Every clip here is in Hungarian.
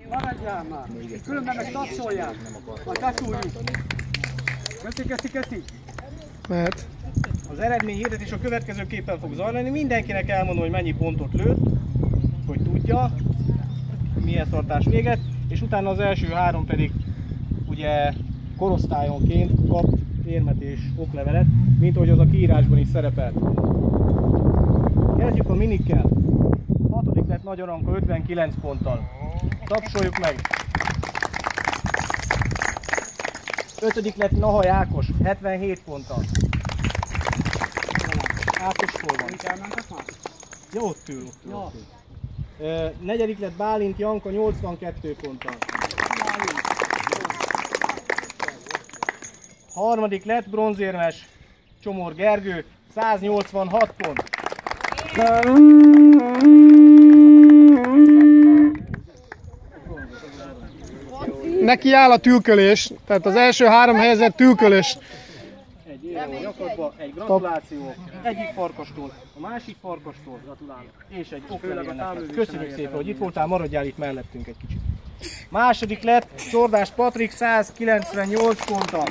Maradjál már! Különben meg tapsolják! Majd beszúrjuk! Köszi! Mehet. Az eredmény hirdetés a következőképpen fog zajlani. Mindenkinek elmondom, hogy mennyi pontot lőtt, hogy tudja, milyen tartás véget, és utána az első három pedig ugye korosztályonként kap érmet és oklevelet, mint ahogy az a kiírásban is szerepel. Kezdjük a minikkel. 6. lett Nagy Aranka 59 ponttal. Tapsoljuk meg! 5. lett Nahaj Ákos 77 ponttal. Ákos hol van? Ja, ott ül. 4. lett Bálint Janka 82 ponttal. 3. lett bronzérmes Csomor Gergő 186 pont. Neki áll a tülkölés, tehát az első 3 helyezett tülkölés. Egy éró nyakadba, egy gratuláció, egyik farkastól, a másik farkastól, gratulálok, és egy oklevél neked. Köszönjük szépen, hogy itt voltál, maradjál itt mellettünk egy kicsit. 2. lett Csordás Patrik 198 ponttal.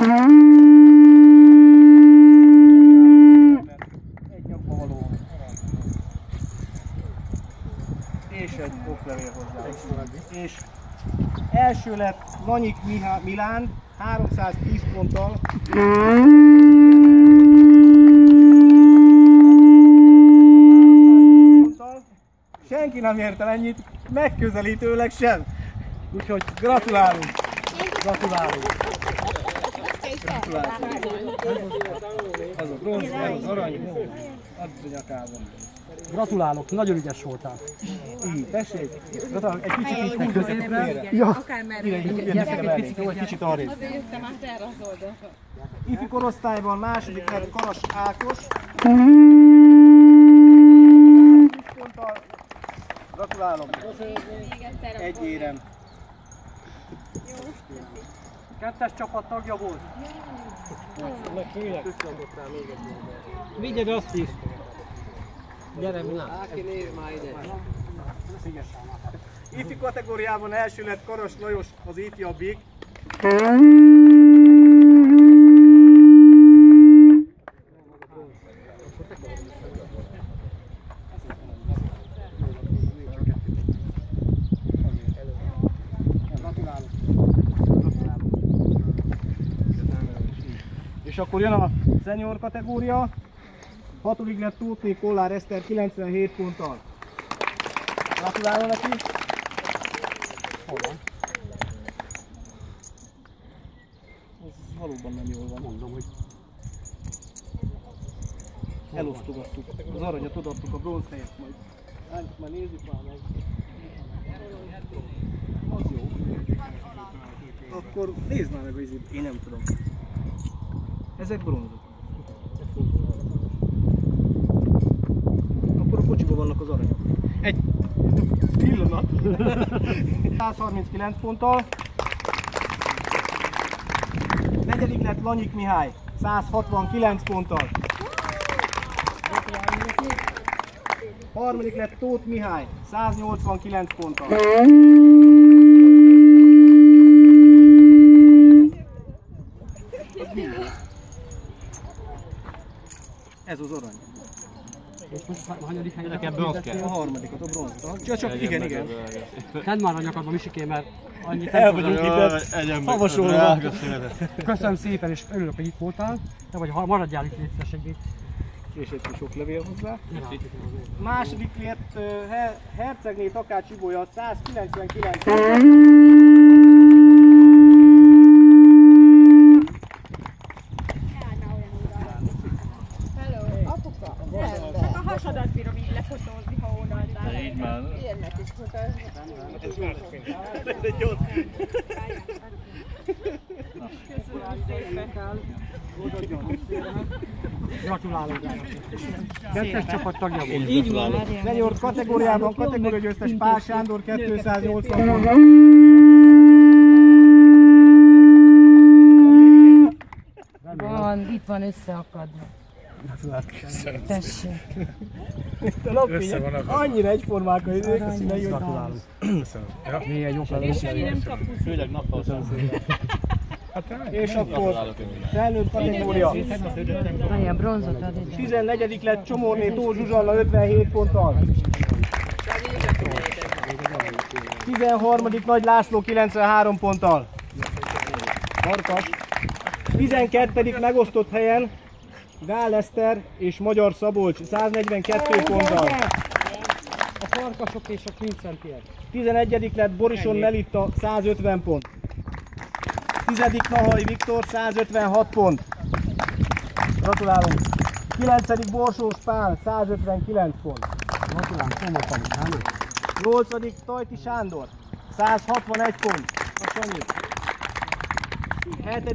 Egy nyakba való. És egy oklevél hozzá. És első lett Lanyik Milán 310 ponttal. Senki nem ért el ennyit, megközelítőleg sem. Úgyhogy gratulálunk! Gratulálunk! Ez a bronz, ez az arany, add a nyakában. Gratulálok, nagyon ügyes voltál. Így, tessék! Gratulálok, egy kicsit így húzd középre. Egy kicsit arrébb. Azért jöttem át erre az oldalra. Ifi korosztályban 2. lett Karas Ákos. Ponttal. Gratulálok! Egy érem. Kettes csapat tagja volt. Vigyed azt is! Gyere, Milán! Ifi kategóriában első lett Karas Lajos, az ifjabbik. És akkor jön a senior kategória. 6. lett Tótné Kollár Eszter 97 ponttal. Gratulálom neki! Hol van? Ez valóban nem jól van. Mondom, hogy elosztogattuk. Az aranyat odaadtuk a bronz helyett majd. Már nézzük már meg. Az jó. Akkor nézd már meg, hogy én nem tudom. Ezek bronzok. Akkor a kocsiban vannak az aranyok. Egy pillanat. 139 ponttal. 4. lett Lanyik Mihály 169 ponttal. 3. lett Tóth Mihály 189 ponttal. Ez az arany. És most a hanyadik helyen? Nekem bronz kell. A harmadikat, a bronzot. Csak igen. Tedd már a nyakadba, Misiké, mert annyit El vagyunk itt, havasolva. Köszönöm szépen, és örülök, hogy itt voltál. Te vagy, maradjál itt létszes egyébként. És egy kis oklevél hozzá. 2. lett Hercegné Takács Ibolya 199. Csak a hasadat bírom így lefotózni, ha odaadnál. Így már. Ilyennek is fotózni. Köszönöm szépen. Gratulálok! Kettes csapat tagja volt. Így van. Senior kategóriában kategóriagyőztes Pál Sándor 280 pont. Van, itt van összeakadva. Tessék. A napfények annyira egyformák, hogy ők a színei, hogy Gratulálunk. Milyen jó És Sanyi nem kap 20. Főleg nappal szemben. És akkor felnőtt kategória. Olyan bronzot ad ide. 14. lett Csomorné Tóth Zsuzsanna 57 ponttal. 13. Nagy László 93 ponttal. Markas. 12. megosztott helyen Gál Eszter és Magyar Szabolcs 142 ponttal. A Farkasok és a Vincentiek. 11. lett Borison Melitta 150 pont. 10. Nahai Viktor 156 pont. Gratulálunk. 9. Borsós Pál 159 pont. Gratulálunk, Tomapalik, nem? 8. Tajti Sándor 161 pont. A Sanyi.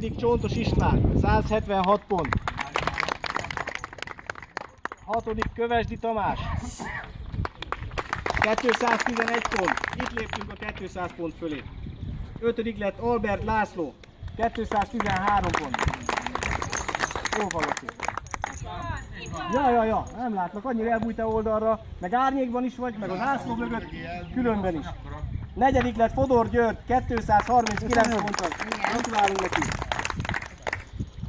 7. Csontos István 176 pont. 6. Kövesdi Tamás 211 pont. Itt léptünk a 200 pont fölé. 5. lett Albert László 213 pont. Jó valaki. Ja, nem látlak, annyira elbújtál oldalra, meg árnyékban is vagy, meg a László mögött, különben is. 4. lett Fodor György 239 ponttal. Gratulálunk neki.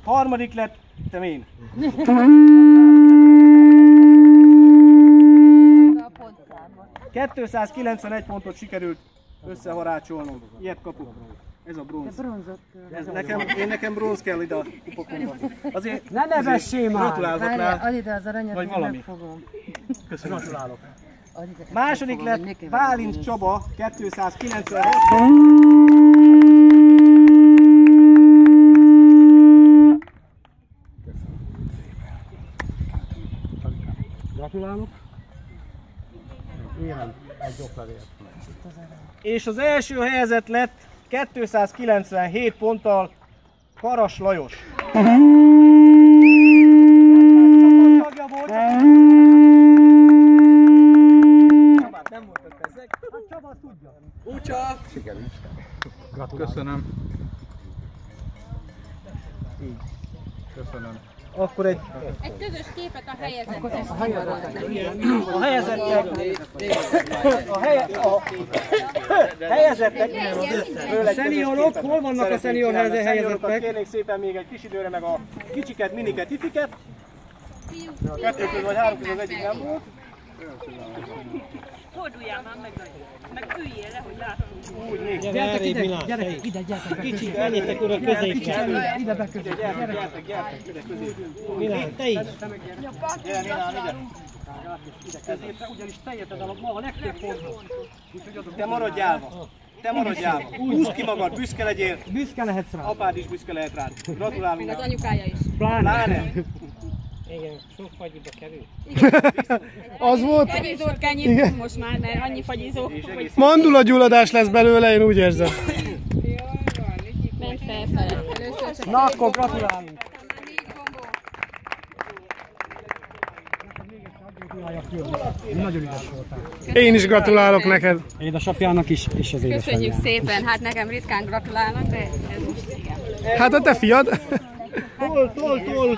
3. lett én. 291 pontot sikerült összeharácsolnom. Ilyet kapok. Ez a bronz. Ez nekem bronz kell ide a kupakomba. Azért Ne nevessé már! gratulálok rá. Add ide az aranyat, Vagy én valami. megfogom. Köszönöm. Gratulálok. Add ide. Második lett Bálint Csaba 296. Gratulálok. Érem, egy oklevél. És az első helyezett lett 297 ponttal Karas Lajos. Nem voltak ezek. Hát Csaba tudja. Úcsa! Köszönöm. Köszönöm. Akkor egy közös képet a helyezettek. a helyezettek. A helyezettek. Szeniorok, hol vannak a szenior helyezettek? Kérnék szépen még egy kis időre meg a kicsiket, miniket, ifiket. Kettő közül vagy három közül az egyik nem volt. Forduljál már meg üljél le, hogy lássuk. Gyertek ide, gyertek. Kicsit menjetek oda középre. Ide be közé. Gyertek ide közé. Milán, te is. Ezért ugyanis te érted el ma a legtöbb pontot. Te maradj állva. Te maradj állva. Húzd ki magad, büszke legyél. Büszke lehetsz rá. Apád is büszke lehet rád. Gratulálunk. Az anyukája is. Pláne. Igen, sok fagyiba kerül. Az volt. Fagyizót kell nyitnunk most már, mert annyi fagyizó. Mandulagyulladás lesz belőle, én úgy érzem. Ment felfele. Először csak Na akkor gratulálunk. Nagyon ügyes voltál. Én is gratulálok neked. Édesapjának is, és az köszönjük édesanyjának. szépen, hát nekem ritkán gratulálnak, de ez most igen. Hát a te fiad. Tol.